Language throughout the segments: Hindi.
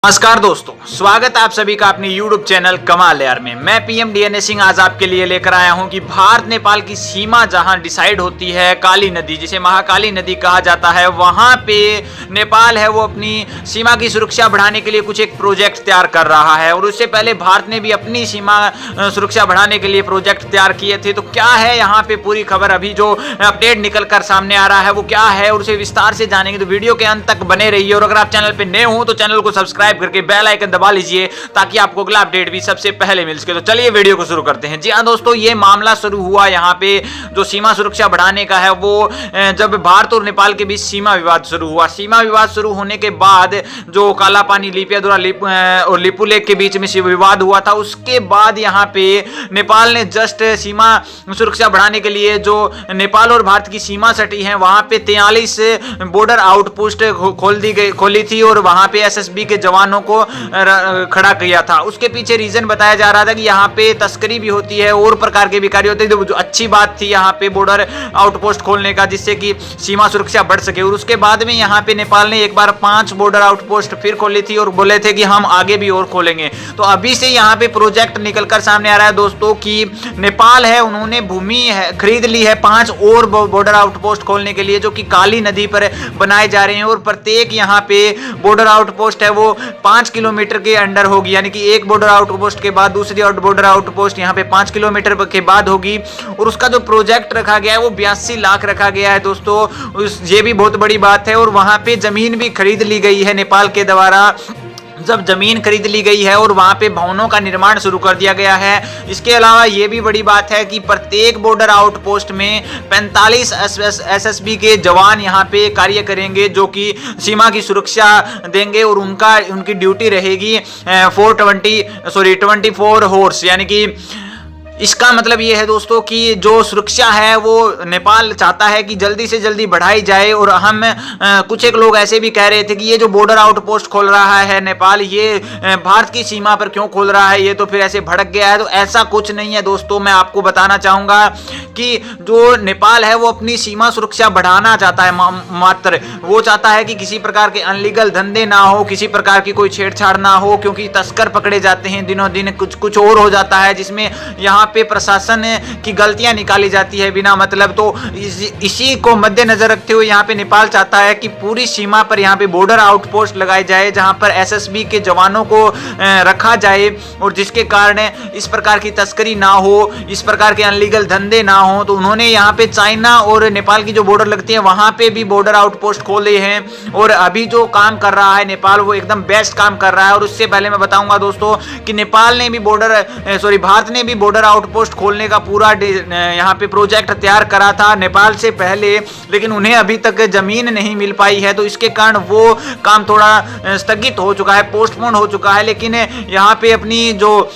नमस्कार दोस्तों, स्वागत है आप सभी का अपने YouTube चैनल कमाल यार में। मैं पीएम डीएनए सिंह आज आपके लिए लेकर आया हूं कि भारत नेपाल की सीमा जहां डिसाइड होती है काली नदी, जिसे महाकाली नदी कहा जाता है, वहां पे नेपाल है वो अपनी सीमा की सुरक्षा बढ़ाने के लिए कुछ एक प्रोजेक्ट तैयार कर रहा है। और उससे पहले भारत ने भी अपनी सीमा सुरक्षा बढ़ाने के लिए प्रोजेक्ट तैयार किए थे। तो क्या है यहाँ पे पूरी खबर, अभी जो अपडेट निकल कर सामने आ रहा है वो क्या है और उसे विस्तार से जानेंगे। तो वीडियो के अंत तक बने रहिए और अगर आप चैनल पे नए हो तो चैनल को सब्सक्राइब करके बेल आइकन दबा लीजिए ताकि आपको अगला अपडेट भी सबसे पहले मिल सके। तो चलिए वीडियो को शुरू करते हैं। जी हां दोस्तों, ये मामला शुरू हुआ यहाँ पे जो सीमा सुरक्षा बढ़ाने का है वो जब भारत और नेपाल के बीच सीमा विवाद शुरू हुआ। सीमा विवाद शुरू होने के बाद जो काला पानी लिपियादुरा और लिपू लेक के बीच में विवाद हुआ था, उसके बाद यहाँ पे नेपाल ने जस्ट सीमा सुरक्षा बढ़ाने के लिए जो नेपाल और भारत की सीमा सटी है वहां पे 43 बॉर्डर आउटपोस्ट खोली थी और वहां पे एसएसबी के जवानों को खड़ा किया था। उसके पीछे रीजन बताया जा रहा था कि यहाँ पे तस्करी भी होती है और प्रकार के भी कार्य होते हैं। जो अच्छी बात थी यहाँ पे बॉर्डर आउटपोस्ट खोलने का, जिससे कि सीमा सुरक्षा बढ़ सके। और उसके बाद में यहाँ पे नेपाल ने एक बार 5 बॉर्डर आउटपोस्ट फिर खोली थी और बोले थे कि हम आगे भी और खोलेंगे। तो अभी से यहाँ पे प्रोजेक्ट निकलकर सामने आ रहा है दोस्तों कि नेपाल है उन्होंने भूमि खरीद ली है 5 और बॉर्डर आउटपोस्ट खोलने के लिए, जो कि काली नदी पर बनाए जा रहे हैं। और प्रत्येक यहाँ पे बॉर्डर आउटपोस्ट है वो 5 किलोमीटर के अंडर होगी, यानी कि एक बॉर्डर आउटपोस्ट के बाद दूसरी बॉर्डर आउटपोस्ट यहाँ पे 5 किलोमीटर के बाद होगी। और उसका जो प्रोजेक्ट रखा गया है वो 82 लाख रखा गया है दोस्तों। ये भी बहुत बड़ी बात है। और वहां पे जमीन भी खरीद ली गई है नेपाल के द्वारा। जब जमीन खरीद ली गई है और वहां पे भवनों का निर्माण शुरू कर दिया गया है। इसके अलावा ये भी बड़ी बात है कि प्रत्येक बॉर्डर आउटपोस्ट में 45 एसएसबी के जवान यहाँ पे कार्य करेंगे, जो कि सीमा की सुरक्षा देंगे। और उनकी ड्यूटी रहेगी 24 हॉर्स, यानी कि इसका मतलब ये है दोस्तों कि जो सुरक्षा है वो नेपाल चाहता है कि जल्दी से जल्दी बढ़ाई जाए। और हम कुछ एक लोग ऐसे भी कह रहे थे कि ये जो बॉर्डर आउटपोस्ट खोल रहा है नेपाल, ये भारत की सीमा पर क्यों खोल रहा है, ये तो फिर ऐसे भड़क गया है। तो ऐसा कुछ नहीं है दोस्तों। मैं आपको बताना चाहूंगा कि जो नेपाल है वो अपनी सीमा सुरक्षा बढ़ाना चाहता है। मात्र वो चाहता है कि किसी प्रकार के अनलीगल धंधे ना हो, किसी प्रकार की कोई छेड़छाड़ ना हो, क्योंकि तस्कर पकड़े जाते हैं दिनों दिन, कुछ और हो जाता है जिसमें यहाँ पे प्रशासन की गलतियां निकाली जाती है बिना मतलब। तो इसी को मद्देनजर रखते हुए यहाँ पे नेपाल चाहता है कि पूरी सीमा पर यहाँ पे बॉर्डर आउटपोस्ट लगाए जाए, जहां पर एसएसबी के जवानों को रखा जाए और जिसके कारण इस प्रकार की तस्करी ना हो, इस प्रकार के अनलीगल धंधे ना हो। तो उन्होंने यहाँ पे चाइना और नेपाल की जो बॉर्डर लगती है वहां पे भी बॉर्डर आउटपोस्ट खोले हैं। और अभी जो काम कर रहा है नेपाल वो एकदम बेस्ट काम कर रहा है। और उससे पहले मैं बताऊंगा दोस्तों कि नेपाल ने भी भारत ने भी बॉर्डर आउटपोस्ट खोलने का पूरा यहाँ पे प्रोजेक्ट तैयार करा था नेपाल से पहले, लेकिन उन्हें अभी तक जमीन नहीं मिल पाई है। तो इसके कारण वो काम थोड़ा स्थगित हो चुका है, पोस्टपोन हो चुका है। लेकिन यहाँ पे अपनी जो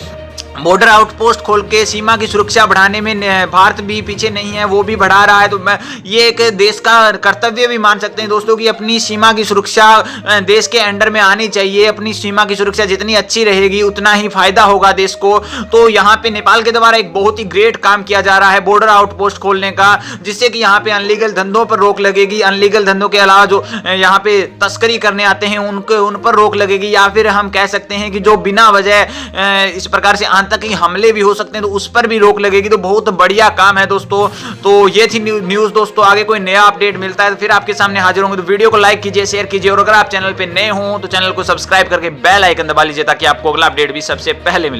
बॉर्डर आउटपोस्ट खोल के सीमा की सुरक्षा बढ़ाने में भारत भी पीछे नहीं है, वो भी बढ़ा रहा है। तो मैं ये एक देश का कर्तव्य भी मान सकते हैं दोस्तों कि अपनी सीमा की सुरक्षा देश के अंडर में आनी चाहिए। अपनी सीमा की सुरक्षा जितनी अच्छी रहेगी उतना ही फायदा होगा देश को। तो यहाँ पे नेपाल के द्वारा एक बहुत ही ग्रेट काम किया जा रहा है बॉर्डर आउटपोस्ट खोलने का, जिससे कि यहाँ पे अनलीगल धंधों पर रोक लगेगी। अनलीगल धंधों के अलावा जो यहाँ पे तस्करी करने आते हैं उन पर रोक लगेगी, या फिर हम कह सकते हैं कि जो बिना वजह इस प्रकार से तक हमले भी हो सकते हैं तो उस पर भी रोक लगेगी। तो बहुत बढ़िया काम है दोस्तों। तो ये थी न्यूज़ दोस्तों। आगे कोई नया अपडेट मिलता है तो फिर आपके सामने हाजिर होंगे। तो वीडियो को लाइक कीजिए, शेयर कीजिए और अगर आप चैनल पे नए हो तो चैनल को सब्सक्राइब करके बेल आइकन दबा लीजिए ताकि आपको अगला अपडेट भी सबसे पहले मिले।